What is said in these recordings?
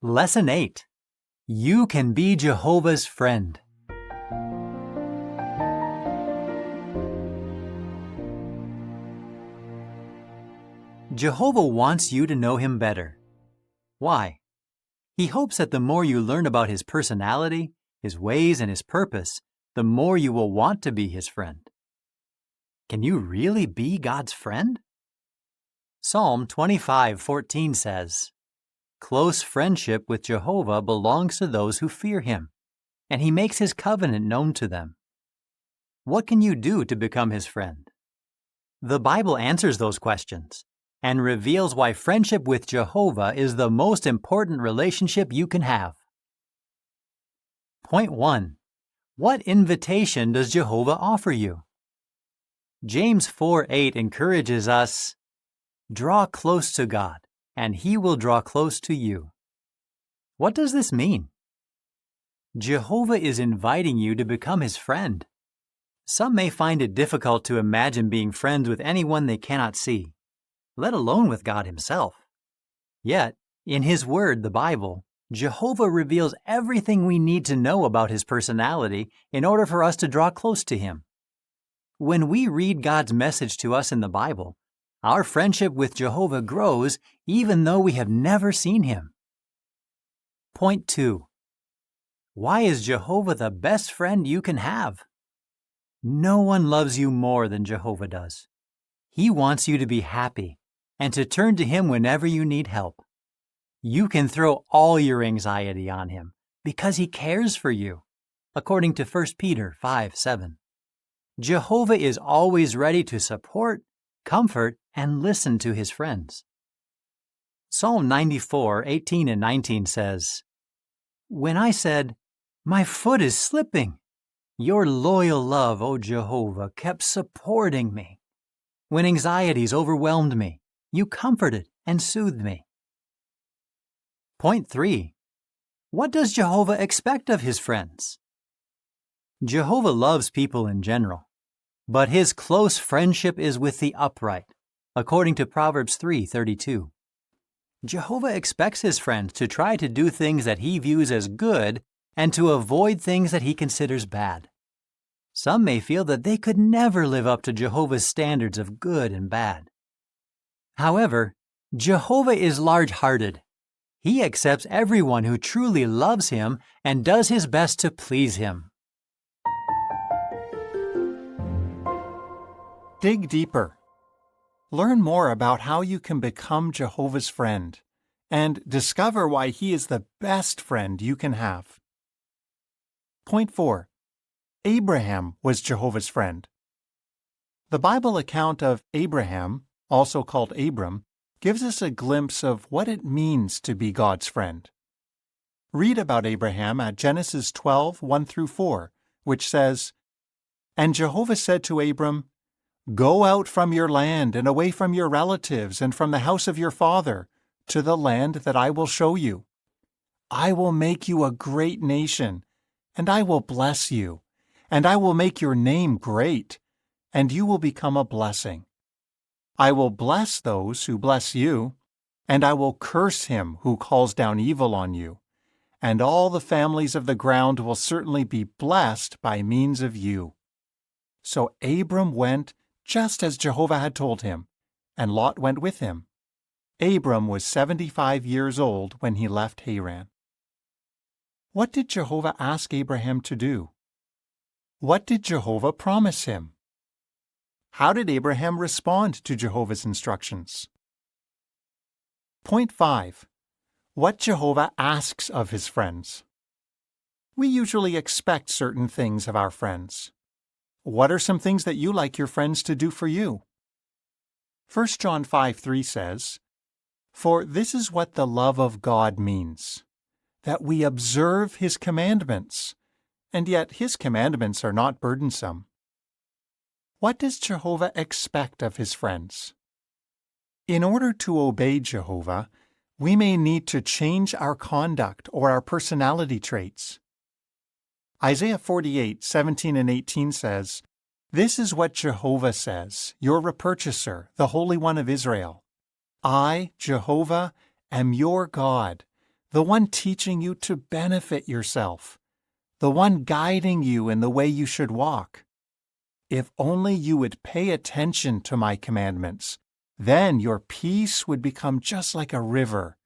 Lesson 8. You can be Jehovah's friend. Jehovah wants you to know Him better. Why? He hopes that the more you learn about His personality, His ways, and His purpose, the more you will want to be His friend. Can you really be God's friend? Psalm 25:14 says, "Close friendship with Jehovah belongs to those who fear Him, and He makes His covenant known to them." What can you do to become His friend? The Bible answers those questions and reveals why friendship with Jehovah is the most important relationship you can have. Point 1. What invitation does Jehovah offer you? James 4:8 encourages us, "Draw close to God, and He will draw close to you." What does this mean? Jehovah is inviting you to become His friend. Some may find it difficult to imagine being friends with anyone they cannot see, let alone with God Himself. Yet, in His Word, the Bible, Jehovah reveals everything we need to know about His personality in order for us to draw close to Him. When we read God's message to us in the Bible, our friendship with Jehovah grows even though we have never seen Him. Point 2. Why is Jehovah the best friend you can have? No one loves you more than Jehovah does. He wants you to be happy and to turn to Him whenever you need help. You can throw all your anxiety on Him because He cares for you, according to 1 Peter 5:7. Jehovah is always ready to support, comfort, and listen to His friends. Psalm 94:18 and 19 says, "When I said, 'My foot is slipping,' your loyal love, O Jehovah, kept supporting me. When anxieties overwhelmed me, you comforted and soothed me." Point 3. What does Jehovah expect of His friends? Jehovah loves people in general, but His close friendship is with the upright, according to Proverbs 3:32. Jehovah expects His friends to try to do things that He views as good and to avoid things that He considers bad. Some may feel that they could never live up to Jehovah's standards of good and bad. However, Jehovah is large-hearted. He accepts everyone who truly loves Him and does his best to please Him. Dig deeper. Learn more about how you can become Jehovah's friend and discover why He is the best friend you can have. Point 4. Abraham was Jehovah's friend. The Bible account of Abraham, also called Abram, gives us a glimpse of what it means to be God's friend. Read about Abraham at Genesis 12:1-4, which says, "And Jehovah said to Abram, 'Go out from your land and away from your relatives and from the house of your father to the land that I will show you. I will make you a great nation, and I will bless you, and I will make your name great, and you will become a blessing. I will bless those who bless you, and I will curse him who calls down evil on you, and all the families of the ground will certainly be blessed by means of you.' So Abram went just as Jehovah had told him, and Lot went with him. Abram was 75 years old when he left Haran." What did Jehovah ask Abraham to do? What did Jehovah promise him? How did Abraham respond to Jehovah's instructions? Point 5. What Jehovah asks of His friends. We usually expect certain things of our friends. What are some things that you like your friends to do for you? 1 John 5:3 says, "For this is what the love of God means, that we observe His commandments, and yet His commandments are not burdensome." What does Jehovah expect of His friends? In order to obey Jehovah, we may need to change our conduct or our personality traits. Isaiah 48:17 and 18 says, "This is what Jehovah says, your repurchaser, the Holy One of Israel. I, Jehovah, am your God, the one teaching you to benefit yourself, the one guiding you in the way you should walk. If only you would pay attention to my commandments, then your peace would become just like a river,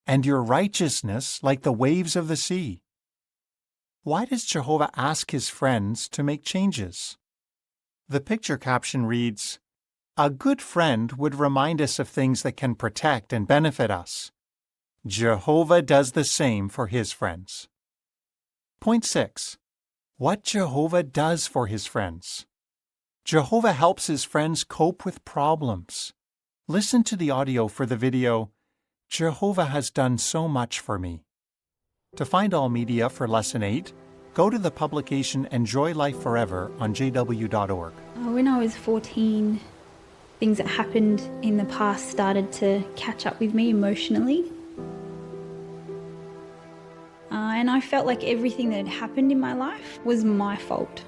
and your righteousness like the waves of the sea. Why does Jehovah ask his friends to make changes? The picture caption reads, "A good friend would remind us of things that can protect and benefit us. Jehovah does the same for his friends." Point 6. What Jehovah does for his friends. Jehovah helps his friends cope with problems. Listen to the audio for the video, "Jehovah has done so much for me." To find all media for Lesson 8, go to the publication Enjoy Life Forever on jw.org. When I was 14, things that happened in the past started to catch up with me emotionally. And I felt like everything that had happened in my life was my fault.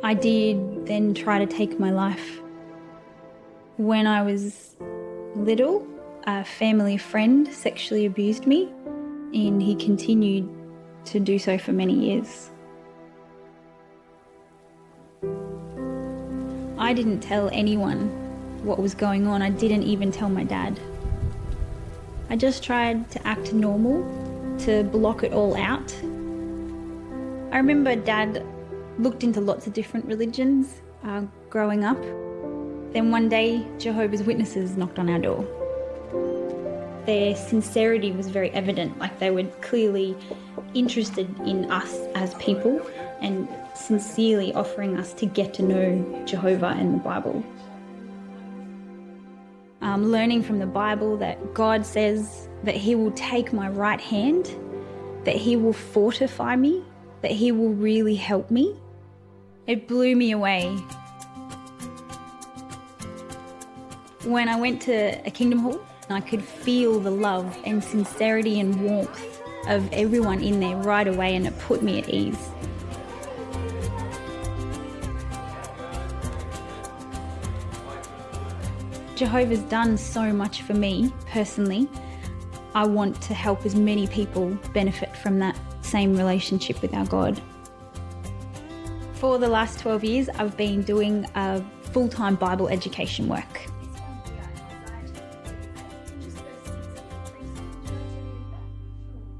I did then try to take my life. When I was little, a family friend sexually abused me, and he continued to do so for many years. I didn't tell anyone what was going on. I didn't even tell my dad. I just tried to act normal, to block it all out. I remember Dad looked into lots of different religions growing up. Then one day, Jehovah's Witnesses knocked on our door. Their sincerity was very evident, like they were clearly interested in us as people and sincerely offering us to get to know Jehovah and the Bible. Learning from the Bible that God says that he will take my right hand, that he will fortify me, that he will really help me. It blew me away. When I went to a Kingdom Hall, I could feel the love and sincerity and warmth of everyone in there right away, and it put me at ease. Jehovah's done so much for me personally. I want to help as many people benefit from that same relationship with our God. For the last 12 years, I've been doing a full-time Bible education work.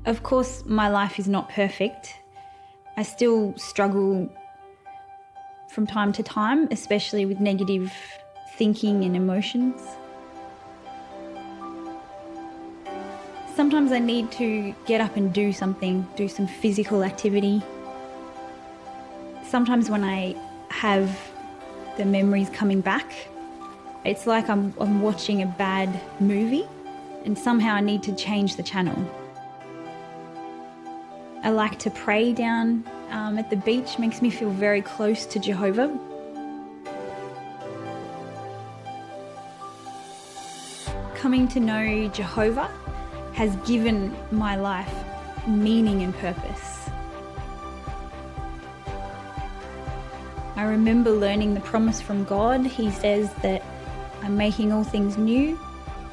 Of course, my life is not perfect. I still struggle from time to time, especially with negative thinking and emotions. Sometimes I need to get up and do something, do some physical activity. Sometimes when I have the memories coming back, it's like I'm watching a bad movie, and somehow I need to change the channel. I like to pray down at the beach, makes me feel very close to Jehovah. Coming to know Jehovah has given my life meaning and purpose. I remember learning the promise from God. He says that I'm making all things new,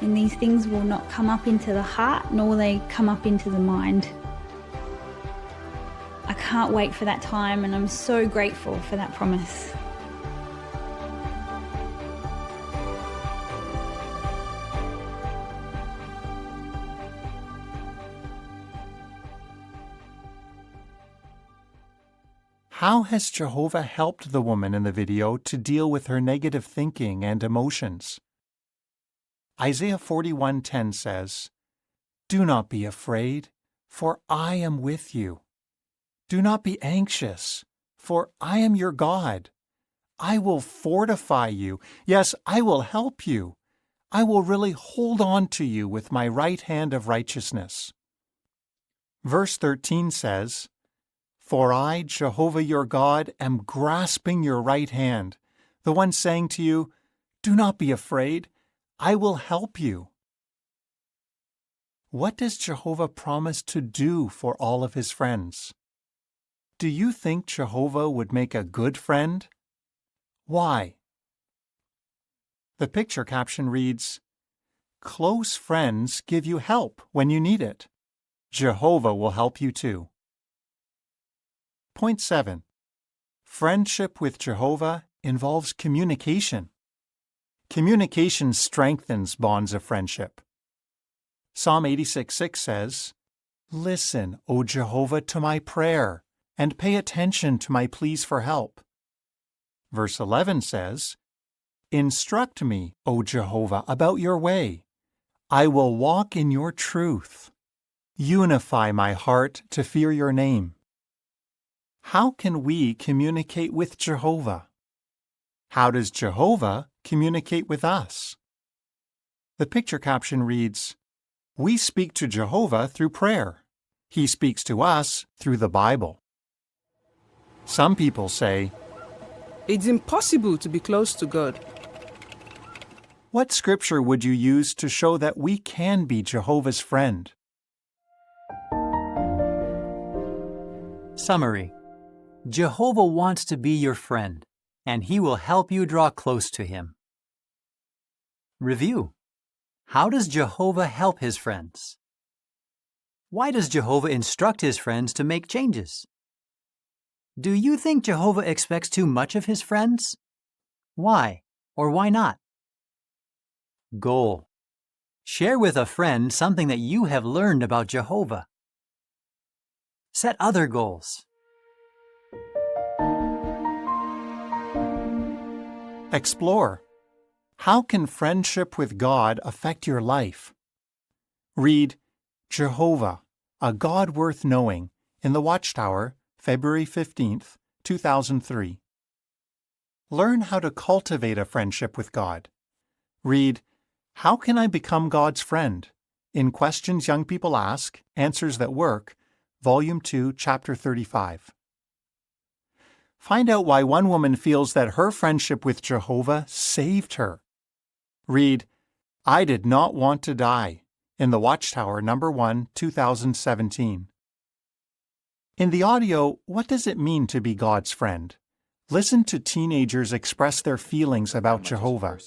and these things will not come up into the heart, nor will they come up into the mind. I can't wait for that time, and I'm so grateful for that promise. How has Jehovah helped the woman in the video to deal with her negative thinking and emotions? Isaiah 41:10 says, "Do not be afraid, for I am with you. Do not be anxious, for I am your God. I will fortify you. Yes, I will help you. I will really hold on to you with my right hand of righteousness." Verse 13 says, "For I, Jehovah your God, am grasping your right hand, the one saying to you, 'Do not be afraid, I will help you.'" What does Jehovah promise to do for all of his friends? Do you think Jehovah would make a good friend? Why? The picture caption reads, "Close friends give you help when you need it." Jehovah will help you too. Point 7. Friendship with Jehovah involves communication. Communication strengthens bonds of friendship. Psalm 86:6 says, "Listen, O Jehovah, to my prayer, and pay attention to my pleas for help." Verse 11 says, "Instruct me, O Jehovah, about your way. I will walk in your truth. Unify my heart to fear your name." How can we communicate with Jehovah? How does Jehovah communicate with us? The picture caption reads, "We speak to Jehovah through prayer. He speaks to us through the Bible." Some people say, It's impossible to be close to God. what scripture would you use to show that we can be Jehovah's friend? Summary: Jehovah wants to be your friend, and he will help you draw close to him. Review: how does Jehovah help his friends? Why does Jehovah instruct his friends to make changes? Do you think Jehovah expects too much of his friends? Why or why not? Goal: share with a friend something that you have learned about Jehovah. Set other goals. Explore. How can friendship with God affect your life? Read Jehovah, a God Worth Knowing in the Watchtower, February 15th, 2003. Learn how to cultivate a friendship with God. Read How Can I Become God's Friend? In Questions Young People Ask, Answers That Work, Volume 2, Chapter 35. Find out why one woman feels that her friendship with Jehovah saved her. Read I Did Not Want to Die in the Watchtower, number 1, 2017. In the audio, what does it mean to be God's friend? Listen to teenagers express their feelings about Jehovah.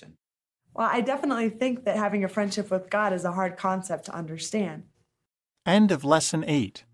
Well, I definitely think that having a friendship with God is a hard concept to understand. End of Lesson 8.